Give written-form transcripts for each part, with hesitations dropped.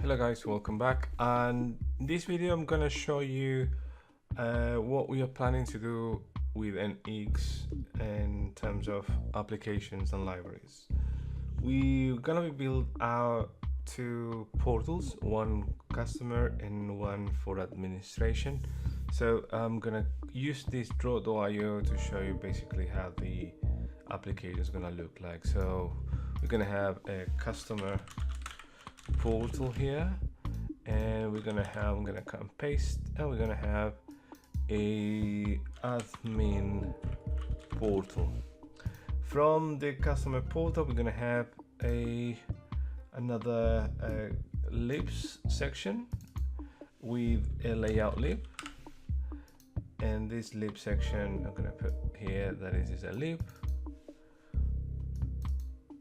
Hello guys, welcome back. And in this video I'm gonna show you what we are planning to do with NX in terms of applications and libraries. We're gonna be build out two portals, one customer and one for administration. So I'm gonna use this draw.io to show you basically how the application is gonna look like. So we're gonna have a customer portal here, and I'm gonna cut and paste, and we're gonna have a admin portal. From the customer portal we're gonna have another libs section with a layout lib, and this lib section I'm gonna put here that is a lib.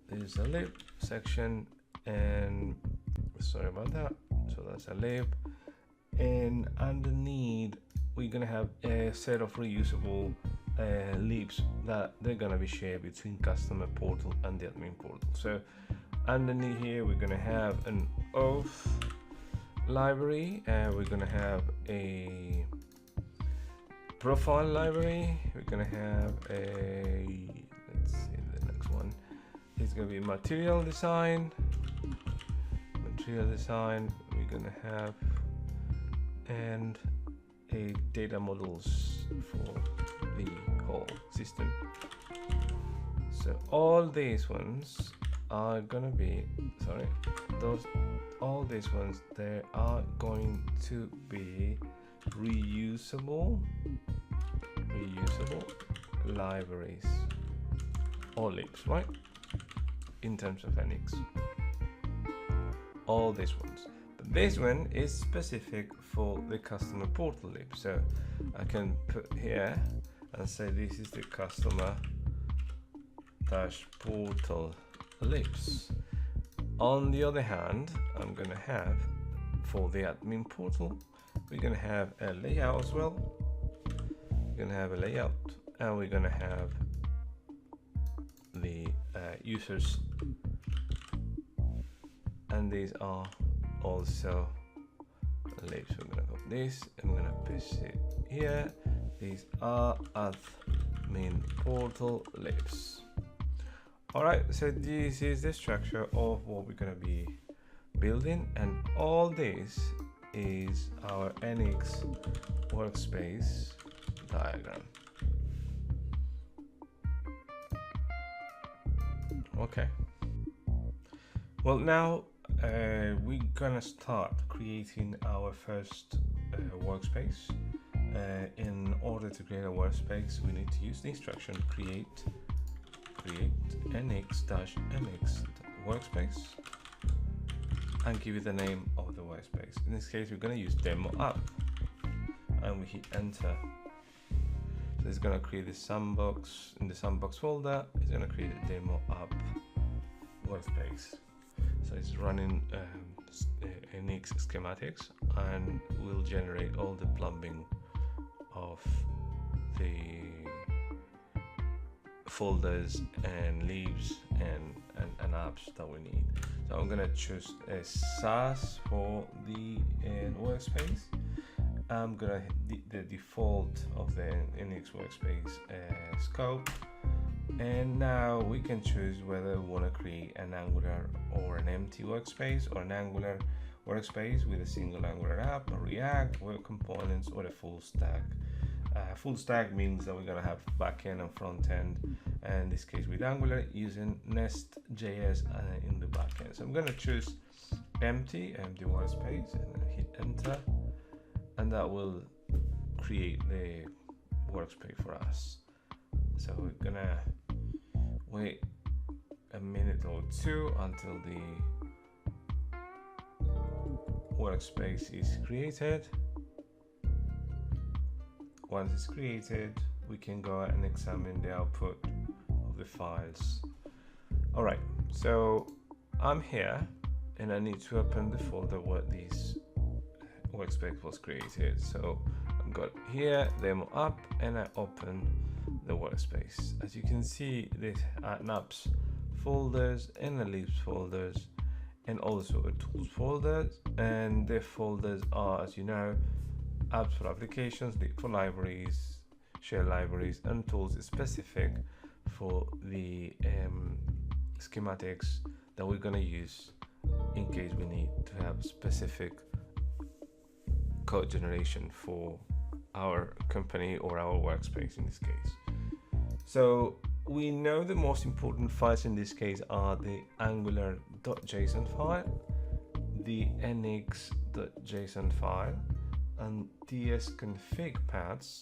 This is a lib section, and sorry about that, so that's a lib, and underneath we're gonna have a set of reusable libs that they're gonna be shared between customer portal and the admin portal. So underneath here we're gonna have an auth library, and we're gonna have a profile library. We're gonna have let's see, the next one is gonna be material design. We're gonna have and a data models for the whole system. So all these ones are gonna be all these ones, they are going to be reusable libraries or libs, right, in terms of NX. All these ones, but this one is specific for the customer portal lib. So I can put here and say this is the customer dash portal libs. On the other hand, I'm gonna have for the admin portal, we're gonna have a layout as well. We're gonna have a layout, and we're gonna have the users, and these are also libs. We're gonna go this, and we're gonna paste it here. These are admin portal libs. All right, so this is the structure of what we're gonna be building, and all this is our NX workspace diagram. Okay, well, now we're gonna start creating our first workspace. In order to create a workspace, we need to use the instruction create nx-mx workspace and give it the name of the workspace. In this case, we're going to use demo app, and we hit enter. So it's going to create the sandbox. In the sandbox folder, it's going to create a demo app workspace. So it's running NX schematics, and will generate all the plumbing of the folders and libs and apps that we need. So I'm gonna choose a SAS for the workspace. I'm gonna the default of the NX workspace scope, and now we can choose whether we want to create an Angular or an empty workspace, or an Angular workspace with a single Angular app, or React, web components, or a full stack. Full stack means that we're gonna have backend and front end, and in this case with Angular using Nest.js in the backend. So I'm gonna choose empty workspace, and then hit enter, and that will create the workspace for us. So we're gonna wait a minute or two until the workspace is created. Once it's created, we can go and examine the output of the files. All right, so I'm here, and I need to open the folder where this workspace was created. So I've got here demo app, and I open the workspace. As you can see, this apps folders and the libs folders, and also a tools folder. And the folders are, as you know, apps for applications, for libraries, share libraries, and tools specific for the schematics that we're going to use in case we need to have specific code generation for our company or our workspace in this case. So we know the most important files in this case are the angular.json file, the nx.json file, and tsconfig paths,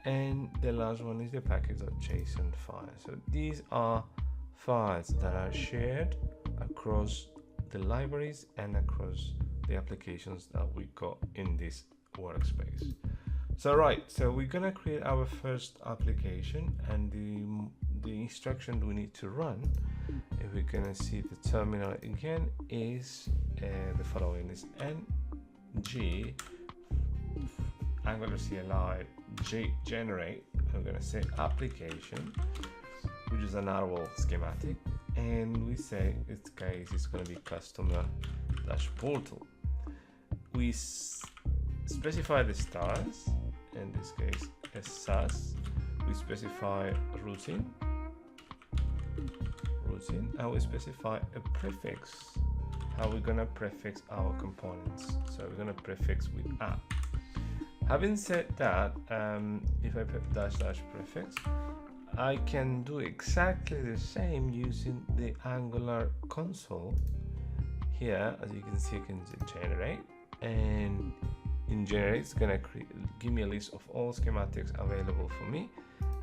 and the last one is the package.json file. So these are files that are shared across the libraries and across the applications that we got in this workspace. So we're gonna create our first application, and the instruction we need to run, if we're gonna see the terminal again, is the following: is ng Angular CLI generate. I'm gonna say application, which is an arrow schematic, and we say its case is gonna be customer dash portal. We specify the styles, in this case as SAS. We specify routing, and we specify a prefix, how we're gonna prefix our components. So we're gonna prefix with app. Having said that, if I put dash prefix, I can do exactly the same using the Angular console. Here, as you can see, I can generate, and in generate it's gonna give me a list of all schematics available for me,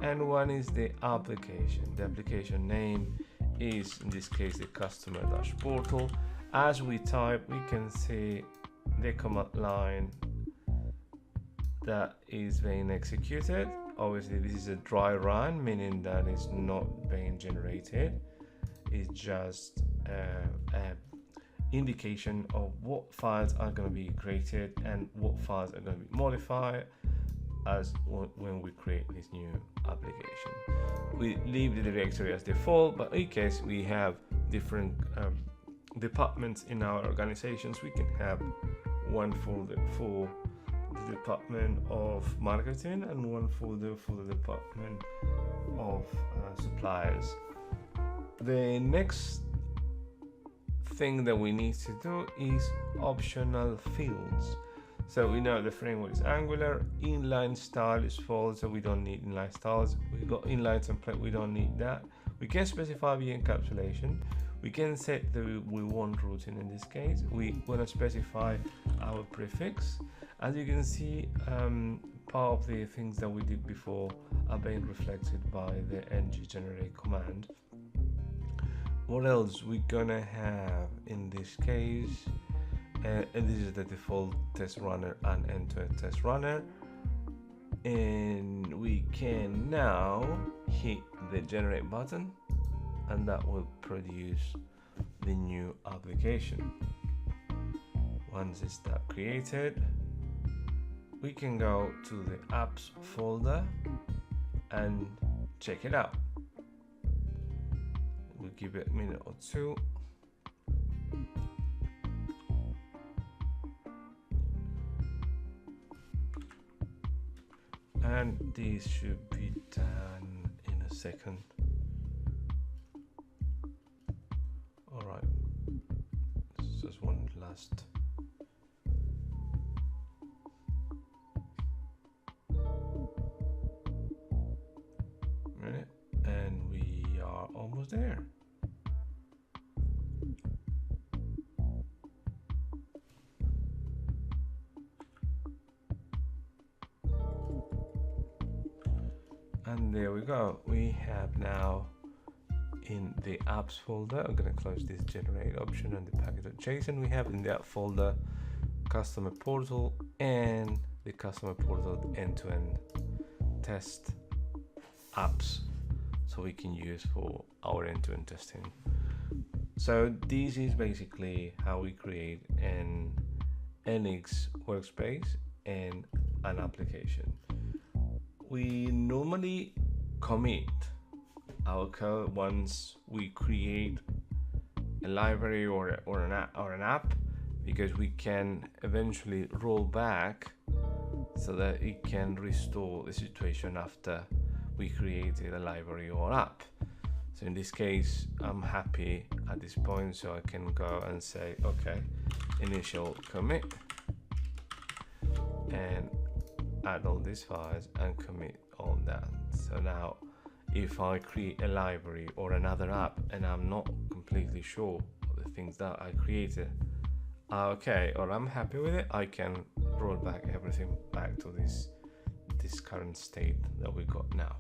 and one is the application. The application name is, in this case, the customer dash portal. As we type, we can see the command line that is being executed. Obviously this is a dry run, meaning that it's not being generated. It's just an indication of what files are going to be created and what files are going to be modified as when we create this new application. We leave the directory as default, but in case we have different departments in our organizations, we can have one folder for the department of marketing and one folder for the department of suppliers. The next thing that we need to do is optional fields. So we know the framework is Angular, inline style is false, so we don't need inline styles. We got inline template, we don't need that. We can specify the encapsulation. We can set that we want routing in this case. We want to specify our prefix. As you can see, part of the things that we did before are being reflected by the ng generate command. What else we're gonna have in this case? And this is the default test runner and end-to-end test runner. And we can now hit the generate button, and that will produce the new application. Once it's that created, we can go to the apps folder and check it out. We'll give it a minute or two. And this should be done in a second. Alright, just one last. Minute, and we are almost there. And there we go. We have now in the apps folder, I'm going to close this generate option and the package.json. We have in that folder customer portal and the customer portal end-to-end test apps, so we can use for our end-to-end testing. So this is basically how we create an NX workspace and an application. We normally commit our code once we create a library or an app, because we can eventually roll back so that it can restore the situation after we created a library or app. So in this case, I'm happy at this point, so I can go and say, okay, initial commit, and add all these files and commit all that. So now if I create a library or another app and I'm not completely sure of the things that I created, okay, or I'm happy with it, I can roll back everything back to this current state that we got now.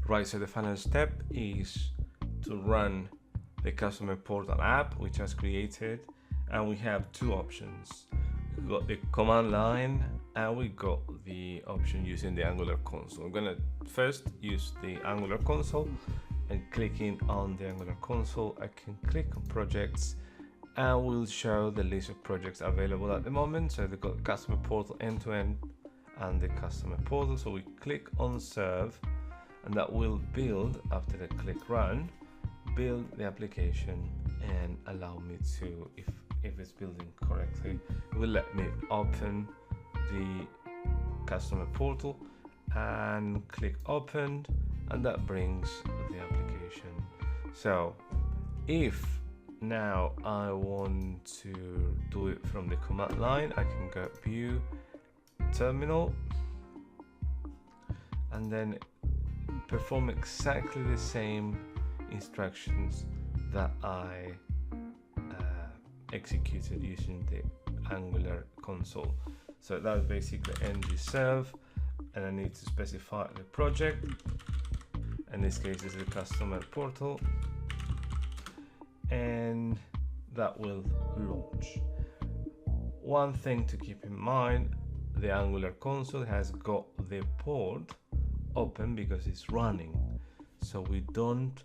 Right, so the final step is to run the customer portal app which has created, and we have two options. We got the command line and we got the option using the Angular console. I'm gonna first use the Angular console, and clicking on the Angular console, I can click on projects and we'll show the list of projects available at the moment. So they've got customer portal end-to-end and the customer portal. So we click on serve, and that will build, after the click run, build the application and allow me to, if it's building correctly, it will let me open the customer portal and click open, and that brings the application. So if now I want to do it from the command line, I can go view terminal and then perform exactly the same instructions that I executed using the Angular console. So that's basically ng-serve, and I need to specify the project. In this case, this is the customer portal, and that will launch. One thing to keep in mind, the Angular console has got the port open because it's running, so we don't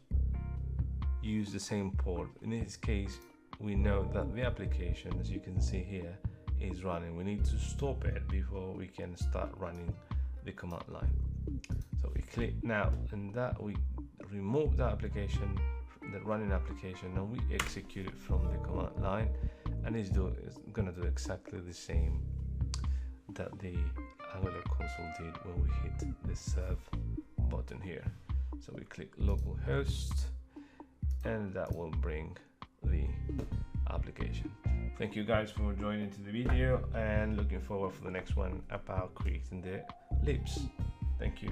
use the same port. In this case, we know that the application, as you can see here, is running. We need to stop it before we can start running the command line. So we click now, and that we remove the application, the running application, and we execute it from the command line, and it's gonna do exactly the same that the Angular console did when we hit the serve button here. So we click localhost, and that will bring the application. Thank you guys for joining to the video, and looking forward for the next one about creating the libs. Thank you.